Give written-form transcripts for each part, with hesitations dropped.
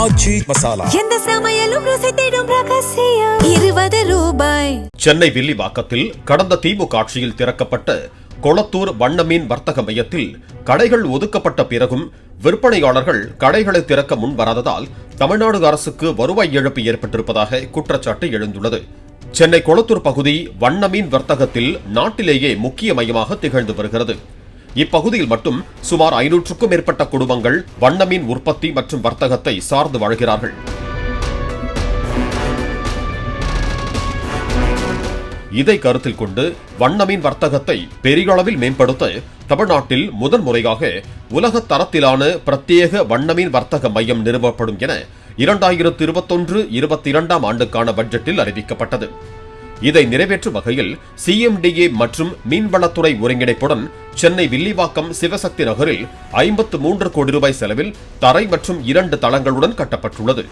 ஆச்சி மசாலா எந்த சமையலும் ருசி தேடும் ரகசியம் 20 ரூபாய். சென்னை வில்லிவாக்கத்தில் கடந்த திமுக ஆட்சியில் திறக்கப்பட்ட கொளத்தூர் வண்ணமீன் வர்த்தக மையத்தில் கடைகள் ஒதுக்கப்பட்ட பிறகும் விற்பனையாளர்கள் கடைகளை திறக்க முன்வராததால் தமிழ்நாடு அரசுக்கு வருவாய் இழப்பு ஏற்பட்டிருப்பதாக குற்றச்சாட்டு எழுந்துள்ளது. சென்னை கொளத்தூர் பகுதி வண்ணமீன் வர்த்தகத்தில் நாட்டிலேயே முக்கிய மையமாக திகழ்ந்து வருகிறது. இப்பகுதியில் மட்டும் சுமார் 500க்கும் மேற்பட்ட குடும்பங்கள் வண்ணமீன் உற்பத்தி மற்றும் வர்த்தகத்தை சார்ந்து வாழ்கிறார்கள். இதை கருத்தில் கொண்டு வண்ணமீன் வர்த்தகத்தை பெரிய அளவில் மேம்படுத்த தமிழ்நாட்டில் முதன்முறையாக உலக தரத்திலான பிரத்யேக வண்ணமீன் வர்த்தக மையம் நிறுவப்படும் என 2021-22 ஆண்டுக்கான பட்ஜெட்டில் அறிவிக்கப்பட்டது. இதை நிறைவேற்றும் வகையில் CMDA மற்றும் மீன்வளத்துறை ஒருங்கிணைப்புடன் சென்னை வில்லிவாக்கம் சிவசக்தி நகரில் 53 கோடி ரூபாய் செலவில் தரை மற்றும் 2 தளங்களுடன் கட்டப்பட்டுள்ளது.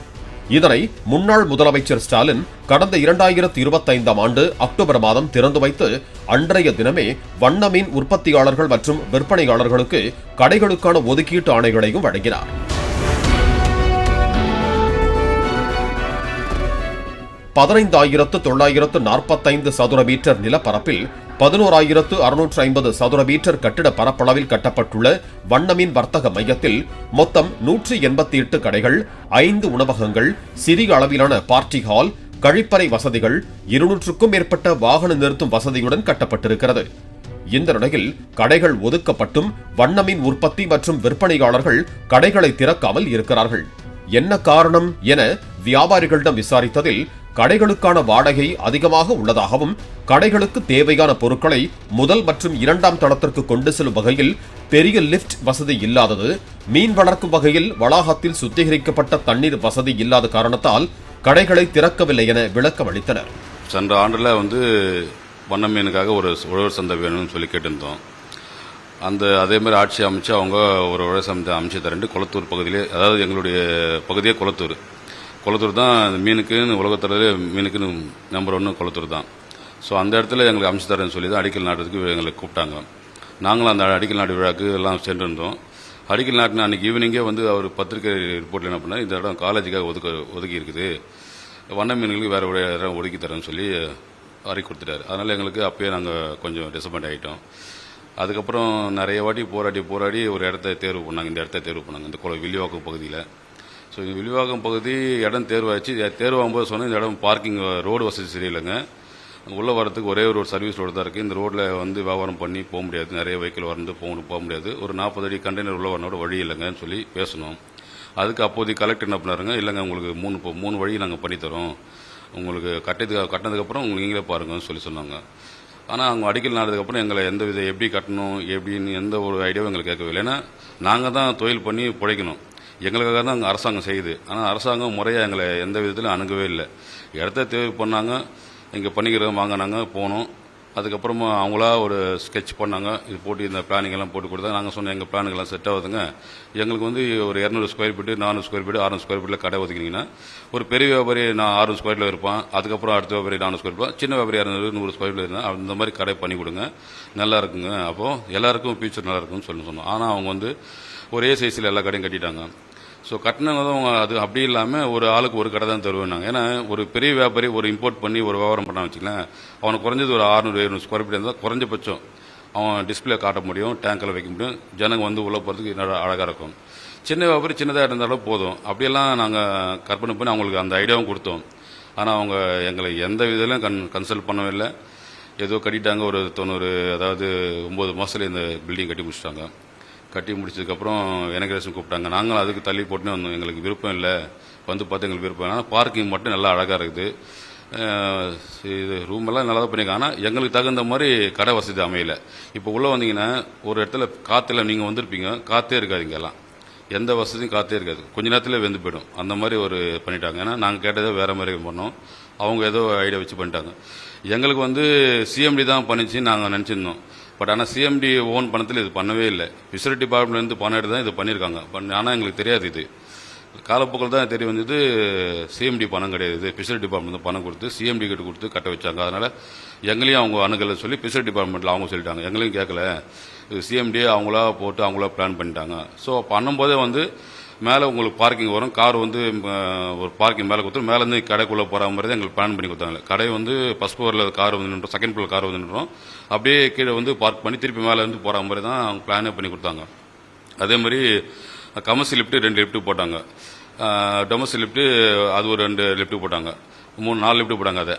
இதனை முன்னாள் முதலமைச்சர் ஸ்டாலின் கடந்த 2025 ஆண்டு அக்டோபர் மாதம் திறந்து வைத்து அன்றைய தினமே வண்ணமீன் உற்பத்தியாளர்கள் மற்றும் விற்பனையாளர்களுக்கு கடைகளுக்கான ஒதுக்கீட்டு ஆணைகளையும் வழங்கினார். 15,945 சதுர மீட்டர் நிலப்பரப்பில் 11,650 சதுர மீட்டர் கட்டிட பரப்பளவில் கட்டப்பட்டுள்ள வண்ணமீன் வர்த்தக மையத்தில் மொத்தம் 188 கடைகள், 5 உணவகங்கள், சிறிய அளவிலான பார்ட்டி ஹால், கழிப்பறை வசதிகள், 200க்கும் மேற்பட்ட வாகன நிறுத்தும் வசதியுடன் கட்டப்பட்டிருக்கிறது. இந்த நிலையில் கடைகள் ஒதுக்கப்பட்டும் வண்ணமீன் உற்பத்தி மற்றும் விற்பனையாளர்கள் கடைகளை திறக்காமல் இருக்கிறார்கள். என்ன காரணம் என வியாபாரிகளிடம் விசாரித்ததில் கடைகளுக்கான வாடகை அதிகமாக உள்ளதாகவும் கடைகளுக்கு தேவையான பொருட்களை முதல் மற்றும் 2ஆம் தளத்திற்கு கொண்டு செல்லும் வகையில் பெரிய லிப்ட் வசதி இல்லாதது, மீன் வளர்க்கும் வகையில் வளாகத்தில் சுத்திகரிக்கப்பட்ட தண்ணீர் வசதி இல்லாத காரணத்தால் கடைகளை திறக்கவில்லை என விளக்கம் அளித்தனர். சென்ற ஆண்டுல வண்ணமீனுக்காக ஒரு உழவர் சந்தை வேணும்னு சொல்லி கேட்டிருந்தோம். அதே மாதிரி ஆட்சி அமைச்சு அவங்க ஒரு உழவர் சந்தை அமைச்சு தரேன் கொளத்தூர் பகுதியிலே, அதாவது எங்களுடைய பகுதியே கொளத்தூர் தான் மீனுக்குன்னு உலகத்தரவே மீனுக்குன்னு நம்பர் 1 கொளத்தூர் தான். ஸோ அந்த இடத்துல எங்களுக்கு அமைச்சு தரேன்னு சொல்லி தான் அடிக்கல் நாட்டுறதுக்கு எங்களை கூப்பிட்டாங்க. நாங்களும் அந்த அடிக்கல் நாட்டு விழாக்கு எல்லாம் சென்றிருந்தோம். அடிக்கல் நாட்டின அன்றைக்கி ஈவினிங்கே அவர் பத்திரிகை ரிப்போர்ட்டில் என்ன பண்ணார், இந்த இடம் காலேஜுக்காக ஒதுக்கி இருக்குது, வண்ண மீன்களுக்கு வேறு ஒரு இடம் ஒதுக்கி தரேன்னு சொல்லி அறிக்கை கொடுத்துட்டாரு. அதனால் எங்களுக்கு அப்பயே நாங்கள் கொஞ்சம் டிசப்பாயிண்ட் ஆகிட்டோம். அதுக்கப்புறம் நிறைய வாட்டி போராடி ஒரு இடத்த தேர்வு பண்ணாங்க. இந்த இடத்த தேர்வு பண்ணாங்க இந்த வில்லிவாக்கம் பகுதியில். ஸோ இந்த வில்லிவாக்கம் பகுதி இடம் தேர்வாச்சு. தேர்வாகும்போது சொன்னால் இந்த இடம் பார்க்கிங் ரோடு வசதி சரியில்லைங்க. உள்ளே வரதுக்கு ஒரே ஒரு சர்வீஸ் ரோடு தான் இருக்குது. இந்த ரோட்டில் வியாபாரம் பண்ணி போக முடியாது, நிறைய வெஹிக்கிள் வந்து போக முடியாது. ஒரு 40 அடி கண்டெய்னர் உள்ள வரனோட வழி இல்லைங்கன்னு சொல்லி பேசணும். அதுக்கு அப்போதைக்கு கலெக்டர் என்ன பண்ணாருங்க, இல்லைங்க உங்களுக்கு 3 வழி நாங்கள் பண்ணித்தரோம், உங்களுக்கு கட்டினதுக்கப்புறம் உங்களுக்கு நீங்களே பாருங்கன்னு சொல்லி சொன்னாங்க. ஆனால் அவங்க அடிக்கல் நாடுறதுக்கப்புறம் எங்களை எப்படி கட்டணும் எப்படின்னு எந்த ஒரு ஐடியாவும் எங்களுக்கு கேட்கவில்லை. ஏன்னா நாங்கள் தான் தொழில் பண்ணி பிழைக்கணும், எங்களுக்காக தான் அங்கே அரசாங்கம் செய்யுது. ஆனால் அரசாங்கம் முறையாக எங்களை எந்த விதத்திலும் அணுகவே இல்லை. இடத்த தேர்வு பண்ணாங்க, இங்கே பண்ணிக்கிறத வாங்கினாங்க, போனோம். அதுக்கப்புறமா அவங்களா ஒரு ஸ்கெட்ச் பண்ணாங்க, இது போட்டு இந்த பிளானிங்கெல்லாம் போட்டு கொடுத்தாங்க. நாங்கள் சொன்னோம் எங்கள் பிளானுங்கெல்லாம் செட் ஆகுதுங்க, எங்களுக்கு ஒரு 200 square feet 400 square feet 600 square ஃபீட்டில் கடை ஒதுக்கினீங்கன்னா ஒரு பெரிய வியாபாரி 600 ஸ்கொயர் ஃபீட்டில் இருப்பான், அதுக்கப்புறம் அடுத்த வியாபாரி 400 ஸ்கொயர் ஃபீட், சின்ன வியாபாரி 200-100 ஸ்கொயர் ஃபீட் இருந்தால் அந்த மாதிரி கடை பண்ணி கொடுங்க, நல்லா இருக்குங்க, அப்போது எல்லாருக்கும் ஃபியூச்சர் நல்லா இருக்குன்னு சொன்னோம். ஆனால் அவங்க ஒரே சைஸில் எல்லா கடையும் கட்டிட்டாங்க. ஸோ கட்டினதும் அது அப்படி இல்லாமல் ஒரு ஆளுக்கு ஒரு கடை தான் தருவேன்னாங்க. ஏன்னா ஒரு பெரிய வியாபாரி ஒரு இம்போர்ட் பண்ணி ஒரு வியாபாரம் பண்ண வச்சுக்கலாம், அவனுக்கு குறைஞ்சது ஒரு 600-700 ஸ்கொயர் ஃபீட் இருந்தால் குறைஞ்சபட்சம் அவன் டிஸ்பிளே காட்ட முடியும், டேங்கில் வைக்க முடியும், ஜனங்க உள்ளே போகிறதுக்கு அழகாக இருக்கும். சின்ன வியாபாரி சின்னதாக இருந்தாலும் போதும். அப்படியெல்லாம் நாங்கள் கற்பனை பண்ணி அவங்களுக்கு அந்த ஐடியாவும் கொடுத்தோம். ஆனால் அவங்க எங்களை எந்த விதத்திலும் கன்சல்ட் பண்ணவே இல்லை. ஏதோ கட்டிட்டாங்க. ஒரு 90, அதாவது 9 மாதத்துல இந்த பில்டிங் கட்டி முடிச்சிட்டாங்க. கட்டி முடிச்சதுக்கப்புறம் இனகிரேஷன் கூப்பிட்டாங்க. நாங்களும் அதுக்கு தள்ளி போட்டுன்னு வந்தோம். எங்களுக்கு விருப்பம் இல்லை, பார்த்து எங்களுக்கு விருப்பம் இல்லை. ஆனால் பார்க்கிங் மட்டும் நல்லா அழகாக இருக்குது, இது ரூமெல்லாம் நல்லா தான் பண்ணியிருக்காங்க. ஆனால் எங்களுக்கு தகுந்த மாதிரி கடை வசதி அமையலை. இப்போ உள்ளே வந்தீங்கன்னா ஒரு இடத்துல காற்றுல நீங்கள் வந்திருப்பீங்க, காற்றே இருக்காது, இங்கெல்லாம் எந்த வசதியும் காற்றே இருக்காது, கொஞ்ச நேரத்தில் வெந்து போயிடும். அந்த மாதிரி பண்ணிட்டாங்க. ஏன்னா நாங்கள் கேட்டதே வேறு மாதிரி பண்ணோம், அவங்க ஏதோ ஐடியா வச்சு பண்ணிட்டாங்க. எங்களுக்கு CMD தான் பண்ணிச்சு நாங்கள் நினச்சிருந்தோம். பட் ஆனால் CMD ஓன் பணத்தில் இது பண்ணவே இல்லை. ஃபிஷரி டிபார்ட்மெண்ட்லேருந்து பணம் எடுத்து தான் இது பண்ணியிருக்காங்க. ஆனால் எங்களுக்கு தெரியாது. இது காலப்போக்கில் தான் தெரிய வந்தது, CMD பணம் கிடையாது, இது ஃபிஷரி டிபார்ட்மெண்ட் பணம் கொடுத்து CMD கிட்ட கொடுத்து கட்ட வச்சாங்க. அதனால் எங்களையும் அவங்க அணுகலை சொல்லி ஃபிஷரி டிபார்ட்மெண்ட்டில் அவங்க சொல்லிட்டாங்க, எங்களையும் கேட்கல, இது CMD அவங்களா போட்டு அவங்களா பிளான் பண்ணிட்டாங்க. ஸோ பண்ணும்போதே மேலே உங்களுக்கு பார்க்கிங் வரும், கார் வந்து ஒரு பார்க்கிங் மேலே கொடுத்துரும், மேலேருந்து கடைக்குள்ளே போகிற மாதிரி தான் எங்களுக்கு பிளான் பண்ணி கொடுத்தாங்க. கடை வந்து ஃபர்ஸ்ட் ஃப்ளோரில் கார் வந்து நின்றோம், செகண்ட் ஃப்ளோர் கார் வந்து நின்றோம், அப்படியே கீழே வந்து பார்க் பண்ணி திருப்பி மேலே வந்து போகிற மாதிரி தான் அவங்க பிளானே பண்ணி கொடுத்தாங்க. அதே மாதிரி கமர்ஷியல் லிஃப்ட்டு 2 லிஃப்ட்டு போட்டாங்க, டொமஸ்டிக் லிஃப்ட்டு அது ஒரு 2 லிஃப்ட்டு போட்டாங்க, 3-4 லிஃப்ட் போட்டாங்க. அதை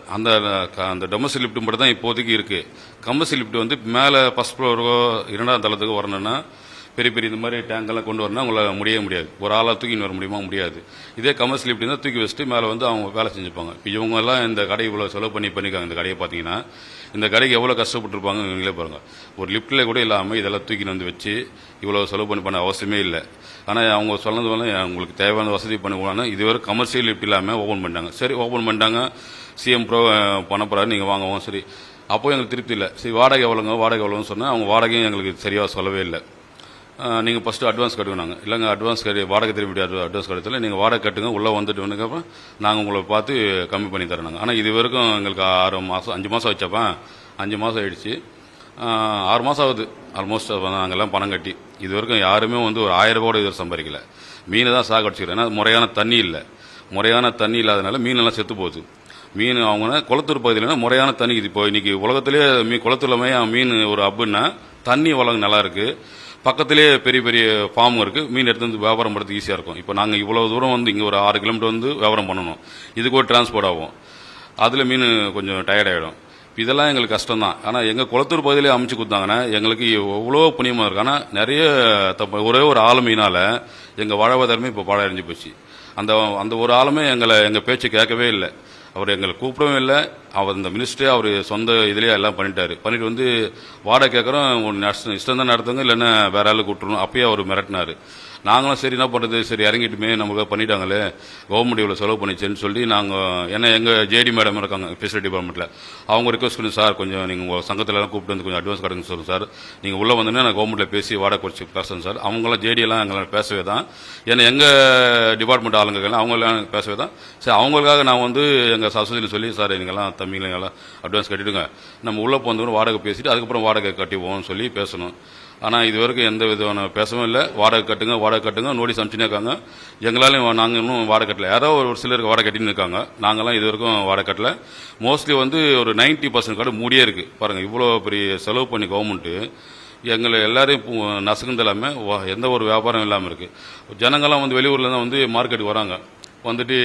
அந்த டொமஸ்டிக் லிஃப்ட் மட்டும் தான் இப்போதைக்கு இருக்கு. கமர்ஷியல் லிஃப்ட் வந்து மேலே ஃபர்ஸ்ட் ஃப்ளோருக்கோ 2ஆம் தளத்துக்கு வரணும்னா பெரிய பெரிய இந்த மாதிரி டேங்கெல்லாம் கொண்டு வரணும், உங்களால் முடியவே முடியாது. ஒரு ஆளாக தூக்கின்னு வர முடியுமா? முடியாது. இதே கமர்ஷியல் லிஃப்ட் தான் தூக்கி வச்சுட்டு மேலே வந்து அவங்க வேலை செஞ்சுப்பாங்க. இப்போ இவங்கெல்லாம் இந்த கடை இவ்வளோ செலவு பண்ணியிருக்காங்க. இந்த கடையை பார்த்தீங்கன்னா இந்த கடைக்கு எவ்வளோ கஷ்டப்பட்டுருப்பாங்க நீங்களே பாருங்கள். ஒரு லிஃப்ட்டில் கூட இல்லாமல் இதெல்லாம் தூக்கின்னு வந்து வச்சு இவ்வளோ செலவு பண்ண அவசியமே இல்லை. ஆனால் அவங்க சொன்னது வந்து உங்களுக்கு தேவையான வசதி பண்ணுவாங்க. இதுவரை கமர்ஷியல் லிஃப்ட் இல்லாமல் ஓப்பன் பண்ணிட்டாங்க. சரி, ஓப்பன் பண்ணிட்டாங்க, சிஎம் ப்ரோ பண்ண போகிறாரு, நீங்கள் வாங்குவோம். சரி, அப்போ எங்களுக்கு திருப்தி இல்லை. சரி, வாடகை எவ்வளோன்னு சொன்னால் அவங்க வாடகையும் எங்களுக்கு சரியாக சொல்லவே இல்லை. நீங்கள் ஃபஸ்ட்டு அட்வான்ஸ் கட்டுங்க. இல்லைங்க, அட்வான்ஸ் வாடகை திரும்பி அட்வான்ஸ் கட்டத்தில் நீங்கள் வாடகை கட்டுங்க, உள்ளே வந்துட்டு வந்ததுக்கப்புறம் நாங்கள் உங்களை பார்த்து கம்மி பண்ணி தரோம். ஆனால் இது வரைக்கும் எங்களுக்கு 6 மாதம் 5 மாதம் வச்சப்ப 5 மாதம் ஆயிடுச்சு, 6 மாதம் ஆகுது ஆல்மோஸ்ட். நாங்கள்லாம் பணம் கட்டி இது வரைக்கும் யாருமே வந்து ஒரு 1000 ரூபா கூட இது சம்பாதிக்கல. மீன் தான் சாகடிச்சிக்கிறேன். ஏன்னா முறையான தண்ணி இல்லை, முறையான தண்ணி இல்லாதனால மீனெல்லாம் செத்து போகுது. மீன் அவங்க குளத்தூர் பகுதியிலனா முறையான தண்ணி இது. இப்போ இன்னைக்கு உலகத்திலே குளத்தூர்ல மீன் ஒரு அப்புன்னா தண்ணி வளம் நல்லா இருக்கு, பக்கத்திலே பெரிய பெரிய ஃபார்ம் இருக்கு, மீன் எடுத்து வந்து வியாபாரம் பண்ணுறதுக்கு ஈஸியாக இருக்கும். இப்போ நாங்கள் இவ்வளவு தூரம் வந்து இங்கே ஒரு 6 கிலோமீட்டர் வந்து வியாபாரம் பண்ணணும், இதுக்கு ஒரு டிரான்ஸ்போர்ட் ஆகும், அதில் மீன் கொஞ்சம் டயர்ட் ஆகிடும். இதெல்லாம் எங்களுக்கு கஷ்டம் தான். ஆனால் எங்கள் குளத்தூர் பகுதியிலே அமைச்சு கொடுத்தாங்கன்னா எங்களுக்கு எவ்வளோ புண்ணியமாக இருக்கு. ஆனால் நிறைய ஒரே ஒரு ஆளுமையினால எங்கள் வாழ்வாதாரமே இப்போ பாழடைஞ்சு போச்சு. அந்த ஒரு ஆளுமே எங்கள் பேச்சு கேட்கவே இல்லை. அவர் எங்களை கூப்பிடவும் இல்லை. அவர் இந்த மினிஸ்டரே அவர் சொந்த இதுலேயே எல்லாம் பண்ணிட்டு வந்து வாடகை கேட்குறோம், இஷ்டம் தான் நடத்துங்க, இல்லைன்னா வேற ஆளு கூப்பிட்டுருணும். அப்பயே அவர் மிரட்டினார். நாங்களும் சரி என்ன பண்ணுறது, சரி இறங்கிட்டுமே நமக்கு பண்ணிட்டாங்களே, கவர்மெண்ட் இவ்வளோ செலவு பண்ணிச்சேன்னு சொல்லி நாங்கள் ஏன்னா எங்கள் ஜேடி மேடம் இருக்காங்க ஃபெசிலிட்டி டிபார்ட்மெண்ட்டில், அவங்க ரிக்வஸ்ட் பண்ணி சார் கொஞ்சம் நீங்கள் உங்கள் சங்கத்திலலாம் கூப்பிட்டு வந்து கொஞ்சம் அட்வான்ஸ் கட்டுங்க சொல்லுங்கள் சார், நீங்கள் உள்ளே வந்தோன்னே நான் கவர்மெண்ட்டில் பேசி வாடகை குறைச்சி பேசுகிறேன் சார். அவங்களாம் ஜேடியெல்லாம் எங்களை பேசவே தான், ஏன்னா எங்கள் டிபார்ட்மெண்ட் ஆளுங்கெல்லாம் அவங்களாம் பேசவே தான். சரி, அவங்களுக்காக நான் வந்து எங்கள் சசதியில் சொல்லி சார் நீங்கள்லாம் தம்பிங்களெல்லாம் அட்வான்ஸ் கட்டிவிடுங்க, நம்ம உள்ளே போனதுக்கு வாடகை பேசிட்டு அதுக்கப்புறம் வாடகை கட்டிவோம்னு சொல்லி பேசணும். ஆனால் இது வரைக்கும் எந்த விதமான பேசவும் இல்லை. வாடகை கட்டுங்க நோட்டீஸ் அனுப்பிச்சுனே இருக்காங்க. எங்களாலையும் நாங்கள் இன்னும் வாடகை கட்டல. யாரோ ஒரு சிலருக்கு வாடகை கட்டின்னு இருக்காங்க, நாங்கள்லாம் இது வரைக்கும் வாடகை கட்டல. மோஸ்ட்லி வந்து ஒரு 90% கடை மூடியே இருக்கு. பாருங்கள், இவ்வளோ பெரிய செலவு பண்ணி கவர்மெண்ட்டு எங்களை எல்லாரையும் நசுக்குந்தலாமே, எந்த ஒரு வியாபாரம் இல்லாமல் இருக்கு. ஜனங்கள்லாம் வந்து வெளியூர்ல தான் வந்து மார்க்கெட்டுக்கு வராங்க, வந்துட்டு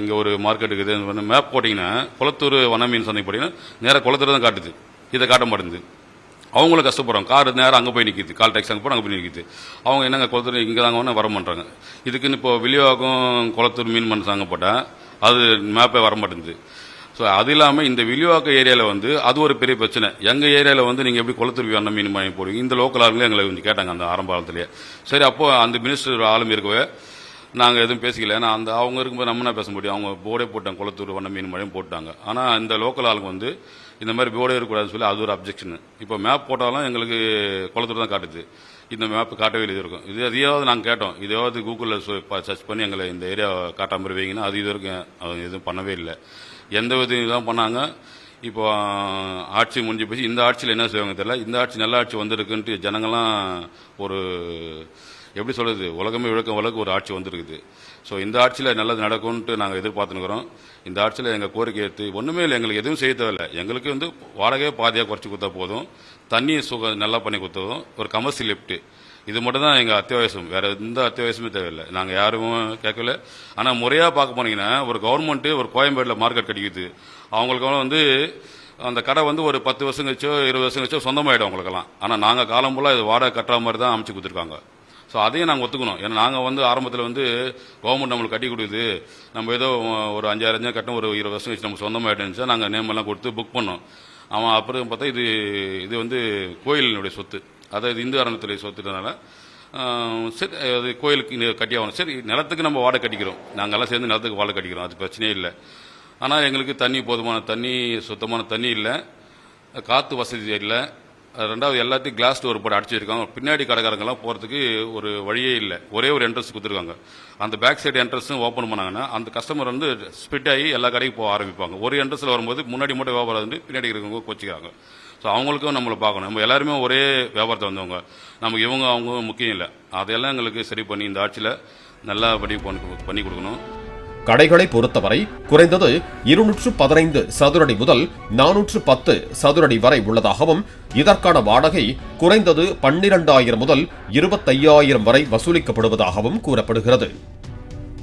இங்கே ஒரு மார்க்கெட்டுக்கு இது மேப் போட்டிங்கன்னா குளத்தூர் வனமீன் சந்தை போட்டிங்கன்னா நேராக குளத்தூர் தான் காட்டுது, இதை காட்ட மாட்டேங்குது. அவங்களும் கஷ்டப்படுறாங்க. கார் நேரம் அங்கே போய் நிற்கிது, கால் டாக்ஸி அங்கே போய் அங்கே போய் நிற்கிது. அவங்க என்னங்க குளத்தூர் இங்கே தாங்க வர மாட்டாங்க. இதுக்குன்னு இப்போ வில்லிவாக்கம் குளத்தூர் மீன் மண் சாங்க போட்டால் அது மேப்பே வர மாட்டேங்குது. ஸோ அது இல்லாமல் இந்த வில்லிவாக்கம் ஏரியாவில் வந்து அது ஒரு பெரிய பிரச்சனை. எங்கள் ஏரியாவில் வந்து நீங்கள் எப்படி குளத்தூர் வேணும் மீன் மணி போடுவீங்க, இந்த லோக்கல் ஆளுங்களே எங்களை கொஞ்சம் கேட்டாங்க அந்த ஆரம்ப காலத்திலேயே. சரி, அப்போது அந்த மினிஸ்டர் ஆளும் இருக்கவே நாங்கள் எதுவும் பேசிக்கல. ஏன்னா அவங்க இருக்கும்போது நம்ம என்ன பேச முடியும், அவங்க போர்டே போட்டாங்க, குளத்தூர் வண்ண மீன் மழையும் போட்டாங்க. ஆனால் இந்த லோக்கல் ஆளுங்க வந்து இந்த மாதிரி போர்டே இருக்கக்கூடாதுன்னு சொல்லி அது ஒரு அப்ஜெக்ஷன். இப்போ மேப் போட்டாலும் எங்களுக்கு குளத்தூர் தான் காட்டுது, இந்த மேப் காட்டவே இது இருக்கும். எதையாவது நாங்கள் கேட்டோம், இதையாவது கூகுளில் சர்ச் பண்ணி எங்களை இந்த ஏரியா காட்டாமல் இருவீங்கன்னா அது இது வரைக்கும் அவங்க எதுவும் பண்ணவே இல்லை. எந்த விதம் இதெல்லாம் பண்ணாங்க. இப்போ ஆட்சி முடிஞ்சு போச்சு. இந்த ஆட்சியில் என்ன செய்வாங்க தெரியல. இந்த ஆட்சி நல்ல ஆட்சி வந்திருக்குன்ட்டு ஜனங்கள்லாம் ஒரு எப்படி சொல்றது, உலகமே விளக்க ஒரு ஆட்சி வந்திருக்குது. ஸோ இந்த ஆட்சியில் நல்லது நடக்கும்ட்டு நாங்கள் எதிர்பார்த்துக்கிறோம். இந்த ஆட்சியில் எங்கள் கோரிக்கை எடுத்து ஒன்றுமே இல்லை, எங்களுக்கு எதுவும் செய்ய தேவையில்லை. எங்களுக்கு வந்து வாடகையை பாதியாக குறைச்சி கொடுத்தா போதும், தண்ணி நல்லா பண்ணி கொடுத்ததும், ஒரு கமர்ஷியல் லிஃப்ட், இது மட்டும் தான் எங்கள் அத்தியாவசியம். வேற எந்த அத்தியாவசியமே தேவையில்லை. நாங்கள் யாரும் கேட்கல. ஆனால் முறையாக பார்க்க போனீங்கன்னா ஒரு கவர்மெண்ட்டு ஒரு கோயம்பேட்டில் மார்க்கெட் கிடைக்குது, அவங்களுக்கு வந்து அந்த கடை வந்து ஒரு 10 வருஷம் கழிச்சோ 20 வருஷம் கழிச்சோ சொந்தமாயிடும் அவங்களுக்கெல்லாம். ஆனால் நாங்கள் காலம் ஃபுல்லாக இது வாடகை கட்டுற மாதிரி தான் அமைச்சு கொடுத்துருக்காங்க. ஸோ அதையும் நாங்கள் ஒத்துக்கணும். ஏன்னா நாங்கள் வந்து ஆரம்பத்தில் வந்து கவர்மெண்ட் நம்மளுக்கு கட்டி கொடுக்குது, நம்ம ஏதோ ஒரு 5,000 கட்டணும், ஒரு 20 வருஷம் கழிச்சு நம்ம சொந்தமாயிட்டோம்னு நாங்கள் நேம் எல்லாம் கொடுத்து புக் பண்ணோம். அவன் அப்புறம் பார்த்தா இது வந்து கோயிலினுடைய சொத்து, அதாவது இந்து அறநிலையத்துறை சொத்துனால சரி அது கோயிலுக்கு கட்டி ஆகணும். சரி, நிலத்துக்கு நம்ம வாடகை கட்டிக்கிறோம், நாங்கள்லாம் சேர்ந்து நிலத்துக்கு வாடகை கட்டிக்கிறோம், அது பிரச்சனையே இல்லை. ஆனால் எங்களுக்கு தண்ணி போதுமான தண்ணி, சுத்தமான தண்ணி இல்லை, காற்று வசதி இல்லை. ரெண்டாவது எல்லாத்தையும் கிளாஸ் டோர் போட்டு அடிச்சிருக்காங்க. பின்னாடி கடைக்காரங்கெல்லாம் போகிறதுக்கு ஒரு வழியே இல்லை. ஒரே ஒரு என்ட்ரன்ஸ் கொடுத்துருக்காங்க. அந்த பேக் சைடு என்ட்ரன்ஸும் ஓப்பன் பண்ணாங்கன்னா அந்த கஸ்டமர் வந்து ஸ்பிட் ஆகி எல்லா கடைக்கும் போக ஆரம்பிப்பாங்க. ஒரு என்ட்ரன்ஸில் வரும்போது முன்னாடி மட்டும் வியாபாரம் வந்து பின்னாடி இருக்கிறவங்க கொச்சிக்கிறாங்க. ஸோ அவங்களுக்கும் நம்மளை பார்க்கணும். நம்ம எல்லாருமே ஒரே வியாபாரத்தை வந்தவங்க, நமக்கு இவங்க அவங்க முக்கியம் இல்லை. அதையெல்லாம் எங்களுக்கு சரி பண்ணி இந்த ஆட்சியில் நல்லபடி பண்ணி கொடுக்கணும். கடைகளை பொறுத்தவரை குறைந்தது 215 சதுரடி முதல் 410 சதுரடி வரை உள்ளதாகவும் இதற்கான வாடகை குறைந்தது 12,000 முதல் 25,000 வரை வசூலிக்கப்படுவதாகவும் கூறப்படுகிறது.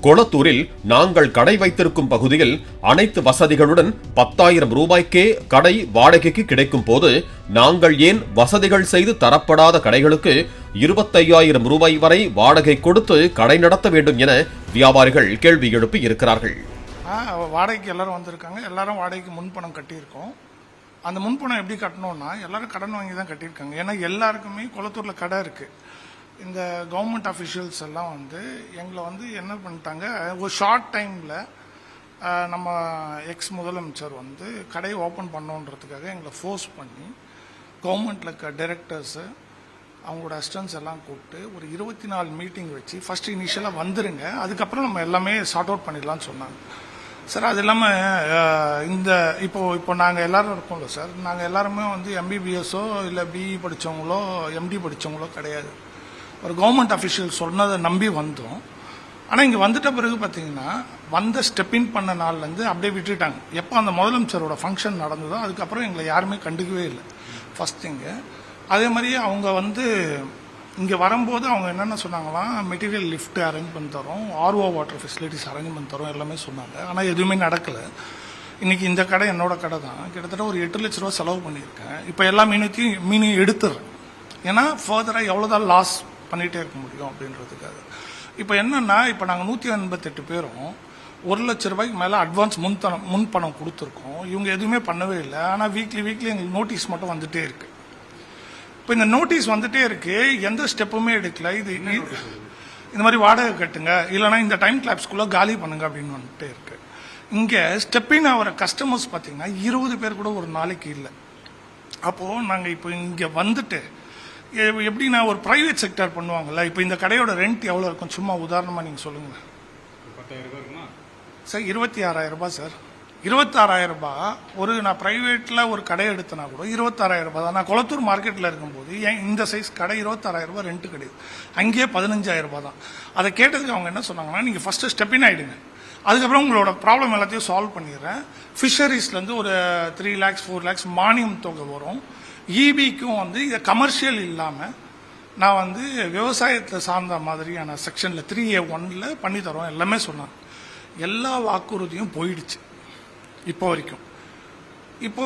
கொளத்தூரில் நாங்கள் கடை வைத்திருக்கும் பகுதியில் அனைத்து வசதிகளுடன் 10,000 ரூபாய்க்கே கடை வாடகைக்கு கிடைக்கும் போது நாங்கள் ஏன் வசதிகள் செய்து தரப்படாத கடைகளுக்கு 25,000 ரூபாய் வரை வாடகை கொடுத்து கடை நடத்த வேண்டும் என வியாபாரிகள் கேள்வி எழுப்பி இருக்கிறார்கள். வாடகைக்கு எல்லாரும் வந்திருக்காங்க. எல்லாரும் வாடகைக்கு முன்பணம் கட்டியிருக்கோம். அந்த முன்பணம் எப்படி கட்டணும்னா எல்லாரும் கடன் வாங்கி தான் கட்டியிருக்காங்க. ஏன்னா எல்லாருக்குமே கொளத்தூரில் கடை இருக்குது. இந்த கவர்மெண்ட் அஃபிஷியல்ஸ் எல்லாம் எங்களை என்ன பண்ணிட்டாங்க, ஒரு ஷார்ட் டைமில் நம்ம எக்ஸ் முதலமைச்சர் கடை ஓப்பன் பண்ணோன்றதுக்காக எங்களை ஃபோர்ஸ் பண்ணி கவர்மெண்ட்டில் இருக்க டைரக்டர்ஸு அவங்களோட அசிஸ்டன்ஸ் எல்லாம் கூப்பிட்டு ஒரு 24 மீட்டிங் வச்சு ஃபஸ்ட்டு இனிஷியலாக வந்துருங்க, அதுக்கப்புறம் நம்ம எல்லாமே சார்ட் அவுட் பண்ணிடலான்னு சொன்னாங்க. சார் அது இல்லாமல் இப்போ நாங்கள் எல்லோரும் இருக்கோம்ல சார், நாங்கள் எல்லாருமே எம்பிபிஎஸ்ஸோ இல்லை பிஇ படித்தவங்களோ எம்டி படித்தவங்களோ கிடையாது. ஒரு கவர்மெண்ட் அஃபிஷியல் சொன்னதை நம்பி வந்தோம். ஆனால் இங்கே வந்துட்ட பிறகு பார்த்தீங்கன்னா ஸ்டெப்பின் பண்ண நாள்லேருந்து அப்படியே விட்டுட்டாங்க. எப்போ அந்த முதலமைச்சரோட ஃபங்க்ஷன் நடந்ததோ அதுக்கப்புறம் எங்களை யாருமே கண்டுக்கவே இல்லை. ஃபஸ்ட் திங்கு. அதே மாதிரியே அவங்க இங்கே வரும்போது அவங்க என்னென்ன சொன்னாங்களாம், மெட்டீரியல் லிஃப்ட் அரேஞ்ச் பண்ணி தரோம், ஆர்ஓ வாட்டர் ஃபெசிலிட்டிஸ் அரேஞ்ச் பண்ணி தரோம் எல்லாமே சொன்னாங்க. ஆனால் எதுவுமே நடக்கலை. இன்றைக்கி இந்த கடை என்னோட கடை தான். கிட்டத்தட்ட ஒரு 8 லட்ச ரூபா செலவு பண்ணியிருக்கேன். இப்போ எல்லா மீனையும் எடுத்துடுறேன். ஏன்னா ஃபர்தராக எவ்வளோதான் லாஸ் பண்ணிகிட்டே இருக்க முடியும் அப்படின்றதுக்காக. இப்போ என்னென்னா, இப்போ நாங்கள் 188 பேரும் 1 லட்ச ரூபாய்க்கு மேலே அட்வான்ஸ் முன்பணம் கொடுத்துருக்கோம். இவங்க எதுவுமே பண்ணவே இல்லை. ஆனால் வீக்லி எங்களுக்கு நோட்டீஸ் மட்டும் வந்துகிட்டே இருக்குது. இப்போ இந்த நோட்டீஸ் வந்துகிட்டே இருக்குது, எந்த ஸ்டெப்புமே எடுக்கல. இந்த மாதிரி வாடகை கட்டுங்க, இல்லைனா இந்த டைம் கிளாப்ஸ்குள்ளே காலி பண்ணுங்க அப்படின்னு வந்துட்டே இருக்குது. இங்கே ஸ்டெப்பின் ஆகிற கஸ்டமர்ஸ் பார்த்தீங்கன்னா 20 பேர் கூட ஒரு நாளைக்கு இல்லை. அப்போது நாங்கள் இப்போ இங்கே எப்படின்னா ஒரு ப்ரைவேட் செக்டர் பண்ணுவாங்கல்ல, இப்போ இந்த கடையோட ரெண்ட் எவ்வளோ இருக்கும் சும்மா உதாரணமாக நீங்கள் சொல்லுங்கள். 10,000 இருக்குமா சார்? 26,000 ரூபாய் சார். 26,000 ரூபாய் நான் ப்ரைவேட்டில் ஒரு கடை எடுத்தனா கூட 26,000 ரூபாய் தான். நான் கொளத்தூர் மார்க்கெட்டில் இருக்கும்போது இந்த சைஸ் கடை 26,000 ரூபாய் ரெண்ட்டு கிடையாது. அங்கேயே 15,000 ரூபாய் தான். அதை கேட்டதுக்கு அவங்க என்ன சொன்னாங்கன்னா, நீங்கள் ஃபஸ்ட்டு ஸ்டெப்பின் ஆகிடுங்க, அதுக்கப்புறம் உங்களோட ப்ராப்ளம் எல்லாத்தையும் சால்வ் பண்ணிடுறேன். ஃபிஷரிஸ்லேருந்து ஒரு 3 lakhs 4 lakhs மானியம் தொகை வரும். ஈபிக்கும் இதை கமர்ஷியல் இல்லாமல் நான் விவசாயத்தை சார்ந்த மாதிரியான செக்ஷனில் 3A1 பண்ணி தரோம் எல்லாமே சொன்னாங்க. எல்லா வாக்குறுதியும் போயிடுச்சு இப்போ வரைக்கும். இப்போ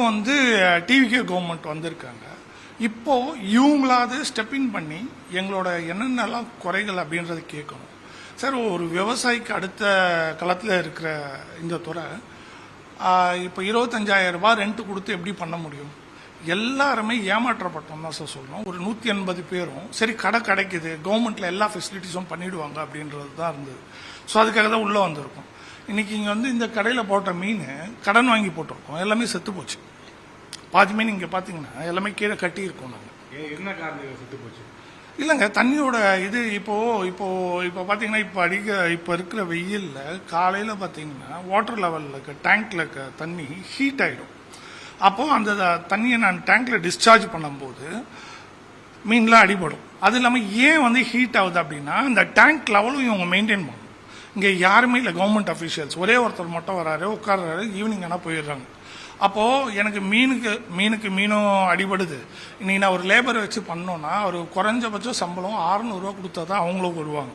டிவிகே கவர்மெண்ட் வந்திருக்காங்க. இப்போது இவங்களாவது ஸ்டெப்பின் பண்ணி எங்களோட என்னென்னலாம் குறைகள் அப்படின்றத கேட்கணும். சார், ஒரு விவசாயிக்கு அடுத்த களத்தில் இருக்கிற இந்த துறை இப்போ 25,000 ரூபாய் ரெண்ட் கொடுத்து எப்படி பண்ண முடியும்? எல்லாருமே ஏமாற்றப்பட்டோம் தான் சார் சொல்லணும். ஒரு 180 பேரும் சரி கடை கிடைக்குது, கவர்மெண்ட்டில் எல்லா ஃபெசிலிட்டிஸும் பண்ணிவிடுவாங்க அப்படின்றது தான் இருந்தது. ஸோ அதுக்காக தான் உள்ளே வந்திருக்கோம். இன்றைக்கி இங்கே இந்த கடையில் போட்ட மீன் கடன் வாங்கி போட்டிருக்கோம், எல்லாமே செத்து போச்சு. பாதி மீன் இங்கே பார்த்தீங்கன்னா எல்லாமே கீழே கட்டியிருக்கோம். நாங்கள் என்ன காரணம் செத்து போச்சு? இல்லைங்க, தண்ணியோட இப்போ பார்த்தீங்கன்னா இப்போ இருக்கிற வெயிலில் காலையில் பார்த்தீங்கன்னா வாட்டர் லெவலில் இருக்க டேங்க்கில் இருக்க தண்ணி ஹீட் ஆகிடும். அப்போது அந்த தண்ணியை நான் டேங்க்கில் டிஸ்சார்ஜ் பண்ணும்போது மீன்லாம் அடிபடும். அது இல்லாமல் ஏன் ஹீட் ஆகுது அப்படின்னா, இந்த டேங்க் லெவலும் இவங்க மெயின்டைன் பண்ணணும். இங்கே யாருமே இல்லை கவர்மெண்ட் அஃபிஷியல்ஸ். ஒரே ஒருத்தர் மட்டும் வராரு, உட்கார்றாரு, ஈவினிங் ஆனால் போயிடுறாங்க. அப்போது எனக்கு மீனும் அடிபடுது. இன்றைக்கி நான் ஒரு லேபரை வச்சு பண்ணோன்னா ஒரு குறைஞ்சபட்சம் சம்பளம் 600 ரூபா கொடுத்தா தான் அவங்களும் வருவாங்க.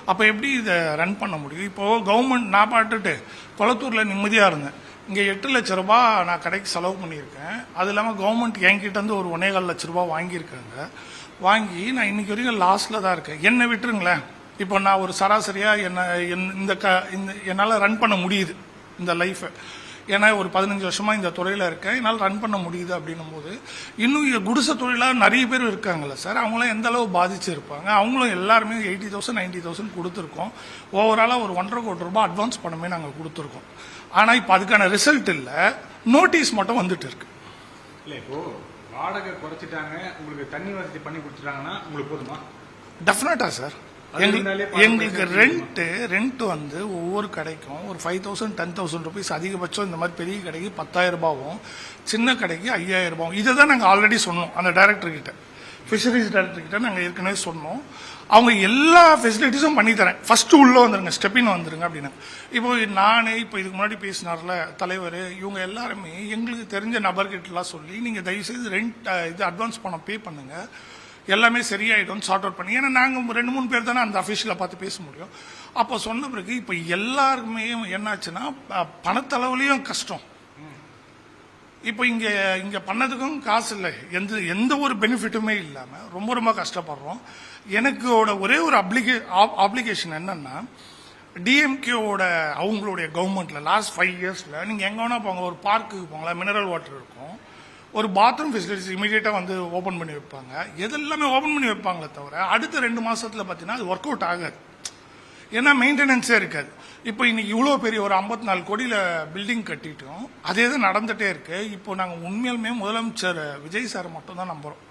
அப்போ எப்படி இதை ரன் பண்ண முடியும்? இப்போது கவர்மெண்ட் நான் பாட்டுட்டு கொளத்தூரில் நிம்மதியாக இருந்தேன். இங்கே 8 லட்ச ரூபா நான் கடைக்கு செலவு பண்ணியிருக்கேன். அது இல்லாமல் கவர்மெண்ட் என்கிட்டேருந்து ஒரு 1.25 லட்ச ரூபா வாங்கியிருக்காங்க. வாங்கி நான் இன்றைக்கி வரைக்கும் லாஸில் தான் இருக்கேன். என்னை விட்டுருங்களேன், இப்போ நான் ஒரு சராசரியாக என்னால் ரன் பண்ண முடியுது இந்த லைஃப்பை. ஏன்னா ஒரு 15 வருஷமாக இந்த துறையில் இருக்கேன், என்னால் ரன் பண்ண முடியுது அப்படின்னும் போது இன்னும் குடிசை தொழிலாக நிறைய பேர் இருக்காங்கல்ல சார், அவங்களாம் எந்த அளவு பாதிச்சிருப்பாங்க? அவங்களும் எல்லாருமே 80,000 90,000 கொடுத்துருக்கோம். ஓவராலாக ஒரு 1.5 கோடி ரூபாய் அட்வான்ஸ் பணமே நாங்கள் கொடுத்துருக்கோம். ஆனால் இப்போ அதுக்கான ரிசல்ட் இல்லை, நோட்டீஸ் மட்டும் வந்துட்டு இருக்கு. இல்லை, இப்போ வாடகை குறைச்சிட்டாங்க, உங்களுக்கு தண்ணி வசதி பண்ணி கொடுத்துட்டாங்கன்னா உங்களுக்கு போதுமா? டெஃபினட்டா சார். எங்களுக்கு ரெண்ட் ஒவ்வொரு கடைக்கும் ஒரு 5,000 10,000 ருபீஸ் அதிகபட்சம். இந்த மாதிரி பெரிய கடைக்கு 10,000 ரூபாவும், சின்ன கடைக்கு 5,000 ரூபாவும். இதை தான் நாங்கள் ஆல்ரெடி சொன்னோம் அந்த டைரக்டர் கிட்ட. ஃபிஷரிஸ் டைரக்டர்கிட்ட நாங்கள் ஏற்கனவே சொன்னோம். அவங்க எல்லா ஃபெசிலிட்டிஸும் பண்ணி தரேன், ஃபர்ஸ்ட் உள்ளே வந்துருங்க, ஸ்டெப்பின் வந்துருங்க அப்படின்னு. இப்போ நானே இப்போ இதுக்கு முன்னாடி பேசினார்ல தலைவர், இவங்க எல்லாருமே எங்களுக்கு தெரிஞ்ச நபர்கிட்டலாம் சொல்லி நீங்கள் தயவுசெய்து ரெண்ட் இது அட்வான்ஸ் பணம் பே பண்ணுங்க, எல்லாமே சரியாயிடும், சார்ட் அவுட் பண்ணி. ஏன்னா நாங்கள் 2-3 பேர் தானே அந்த அஃபிஷியலை பார்த்து பேச முடியும். அப்போ சொன்ன பிறகு இப்போ எல்லாருக்குமே என்னாச்சுன்னா பணத்தளவுலையும் கஷ்டம். இப்போ இங்கே பண்ணதுக்கும் காசு இல்லை, எந்த ஒரு பெனிஃபிட்டுமே இல்லாமல் ரொம்ப ரொம்ப கஷ்டப்படுறோம். எனக்கோட ஒரே ஒரு அப்ளிகேஷன் என்னன்னா, டிஎம்கேவோட அவங்களுடைய கவர்மெண்ட்டில் லாஸ்ட் 5 இயர்ஸில் நீங்கள் எங்கே வேணால் போங்க, ஒரு பார்க்குக்கு போங்களா, மினரல் வாட்டர் இருக்கும், ஒரு பாத்ரூம் ஃபெசிலிட்டிஸ் இமீடியட்டாக வந்து ஓப்பன் பண்ணி வைப்பாங்க. எதெல்லாமே ஓப்பன் பண்ணி வைப்பாங்களே தவிர அடுத்த 2 மாதத்தில் பார்த்தீங்கன்னா அது ஒர்க் அவுட் ஆகாது. ஏன்னா மெயின்டெனன்ஸே இருக்காது. இப்போ இன்னைக்கு இவ்வளோ பெரிய ஒரு 54 கோடியில் பில்டிங் கட்டிட்டோம், அதே தான் நடந்துகிட்டே இருக்கு. இப்போ நாங்கள் உண்மையாலுமே முதலமைச்சர் விஜய் சார் மட்டும் தான் நம்புகிறோம்.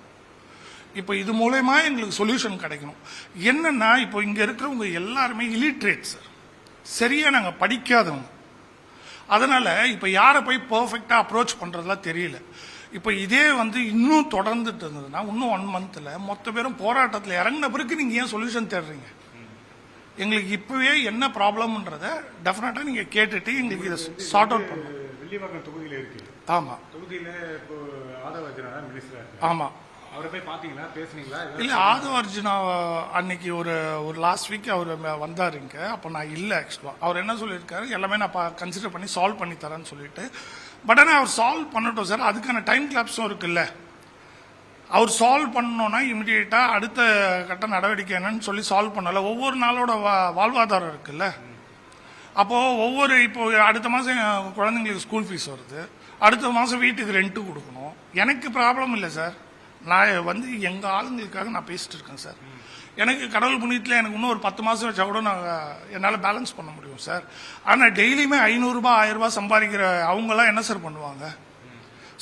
இப்போ இது மூலயமா எங்களுக்கு சொல்யூஷன் கிடைக்கணும். என்னன்னா இப்போ இங்கே இருக்கிறவங்க எல்லாருமே இல்லிட்ரேட் சார், சரியாக நாங்கள் படிக்காதவங்க. அதனால இப்போ யாரை போய் பர்ஃபெக்டாக அப்ரோச் பண்ணுறதுலாம் தெரியல. இப்போ இதே வந்து இன்னும் தொடர்ந்துட்டு இருந்ததுன்னா இன்னும் 1 மந்த்தில் மொத்த பேரும் போராட்டத்தில் இறங்கின பிறகு நீங்கள் ஏன் சொல்யூஷன் தேடுறீங்க? எங்களுக்கு இப்பவே என்ன ப்ராப்ளம்ன்றத டெஃபினட்டா நீங்க கேட்டுட்டு எங்களுக்கு இதை சார்ட் அவுட் பண்ணணும். வில்லிவாக்கம் தொகுதியில இருக்கு. ஆமா, தொகுதியில இப்போ ஆதவ அர்ஜுனா மினிஸ்டர். ஆமா, அவரை போய் பாத்தீங்களா, பேசுனீங்களா? இல்ல, ஆதவ அர்ஜுனா அன்னைக்கு ஒரு லாஸ்ட் வீக் அவர் வந்தாருங்க. அப்போ நான் இல்லை. ஆக்சுவலா அவர் என்ன சொல்லியிருக்காரு, எல்லாமே நான் கன்சிடர் பண்ணி சால்வ் பண்ணி தரேன்னு சொல்லிட்டு. பட் ஆனால் அவர் சால்வ் பண்ணட்டும் சார், அதுக்கான டைம் கிளாப்ஸும் இருக்குல்ல. அவர் சால்வ் பண்ணோன்னா இமிடியேட்டாக அடுத்த கட்ட நடவடிக்கை என்னன்னு சொல்லி சால்வ் பண்ணல. ஒவ்வொரு நாளோட வாழ்வாதாரம் இருக்குல்ல. அப்போது இப்போ அடுத்த மாதம் குழந்தைங்களுக்கு ஸ்கூல் ஃபீஸ் வருது, அடுத்த மாதம் வீட்டுக்கு ரெண்ட்டு கொடுக்கணும். எனக்கு ப்ராப்ளம் இல்லை சார், நான் வந்து எங்கள் ஆளுங்களுக்காக நான் பேசிட்டு இருக்கேன் சார். எனக்கு கடவுள் புண்ணியத்தில் எனக்கு இன்னும் ஒரு 10 மாதம் வச்சா கூட நான் என்னால் பேலன்ஸ் பண்ண முடியும் சார். ஆனால் டெய்லியுமே 500 ரூபாய் 1000 ரூபாய் சம்பாதிக்கிற அவங்கெல்லாம் என்ன சார் பண்ணுவாங்க?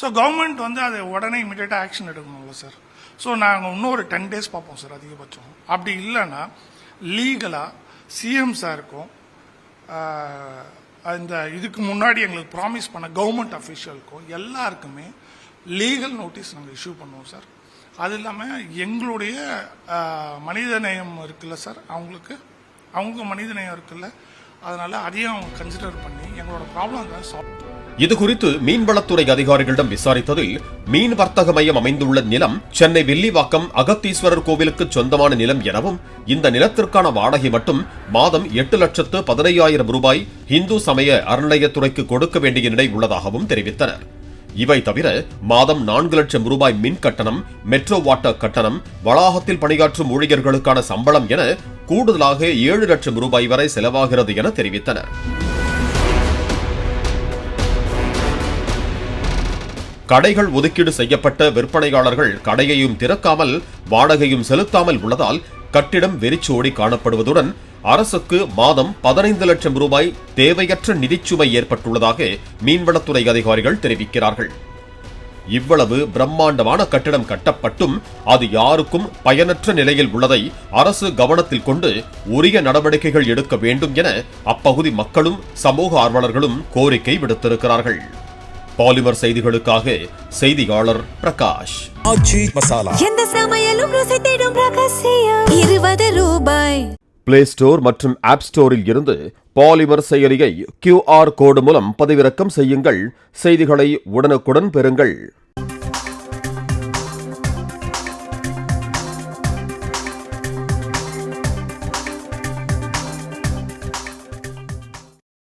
ஸோ கவர்மெண்ட் வந்து அதை உடனே இமீடியட்டாக ஆக்ஷன் எடுக்கணும்ல சார். ஸோ நாங்கள் இன்னும் ஒரு 10 days பார்ப்போம் சார் அதிகபட்சம். அப்படி இல்லைன்னா லீகலாக சிஎம் சாருக்கும் இந்த இதுக்கு முன்னாடி எங்களுக்கு ப்ராமிஸ் பண்ண கவர்மெண்ட் அஃபிஷியலுக்கும் எல்லாருக்குமே லீகல் நோட்டீஸ் நாங்கள் இஷ்யூ பண்ணுவோம் சார். அது இல்லாமல் எங்களுடைய மனிதநேயம் இருக்குல்ல சார், அவங்க மனிதநேயம் இருக்குல்ல, அதனால அதையும் அவங்க கன்சிடர் பண்ணி எங்களோட ப்ராப்ளம் சால்வ். இதுகுறித்து மீன்வளத்துறை அதிகாரிகளிடம் விசாரித்ததில் மீன் வர்த்தக மையம் அமைந்துள்ள நிலம் சென்னை வில்லிவாக்கம் அகத்தீஸ்வரர் கோவிலுக்கு சொந்தமான நிலம் எனவும், இந்த நிலத்திற்கான வாடகை மட்டும் மாதம் 8,15,000 ரூபாய் இந்து சமய அறநிலையத்துறைக்கு கொடுக்க வேண்டிய நிலை உள்ளதாகவும் தெரிவித்தனர். இவை தவிர மாதம் 4 லட்சம் ரூபாய் மின் கட்டணம், மெட்ரோ வாட்டர் கட்டணம், வளாகத்தில் பணியாற்றும் ஊழியர்களுக்கான சம்பளம் என கூடுதலாக 7 லட்சம் ரூபாய் வரை செலவாகிறது என தெரிவித்தனர். கடைகள் ஒதுக்கீடு செய்யப்பட்ட விற்பனையாளர்கள் கடையையும் திறக்காமல் வாடகையும் செலுத்தாமல் உள்ளதால் கட்டிடம் வெறிச்சோடி காணப்படுவதுடன் அரசுக்கு மாதம் 15 லட்சம் ரூபாய் தேவையற்ற நிதிச்சுமை ஏற்பட்டுள்ளதாக மீன்வளத்துறை அதிகாரிகள் தெரிவிக்கிறார்கள். இவ்வளவு பிரம்மாண்டமான கட்டிடம் கட்டப்பட்டும் அது யாருக்கும் பயனற்ற நிலையில் உள்ளதை அரசு கவனத்தில் கொண்டு உரிய நடவடிக்கைகள் எடுக்க வேண்டும் என அப்பகுதி மக்களும் சமூக ஆர்வலர்களும் கோரிக்கை விடுத்திருக்கிறார்கள். பாலிமர் செய்திகளுக்காக செய்தியாளர் பிரகாஷ். எந்த சமையலும் ருசி தேடும் ரகசியம் 20 ரூபாய். பிளே ஸ்டோர் மற்றும் ஆப் ஸ்டோரில் இருந்து பாலிமர் செயலியை QR கோடு மூலம் பதிவிறக்கம் செய்யுங்கள். செய்திகளை உடனுக்குடன் பெறுங்கள்.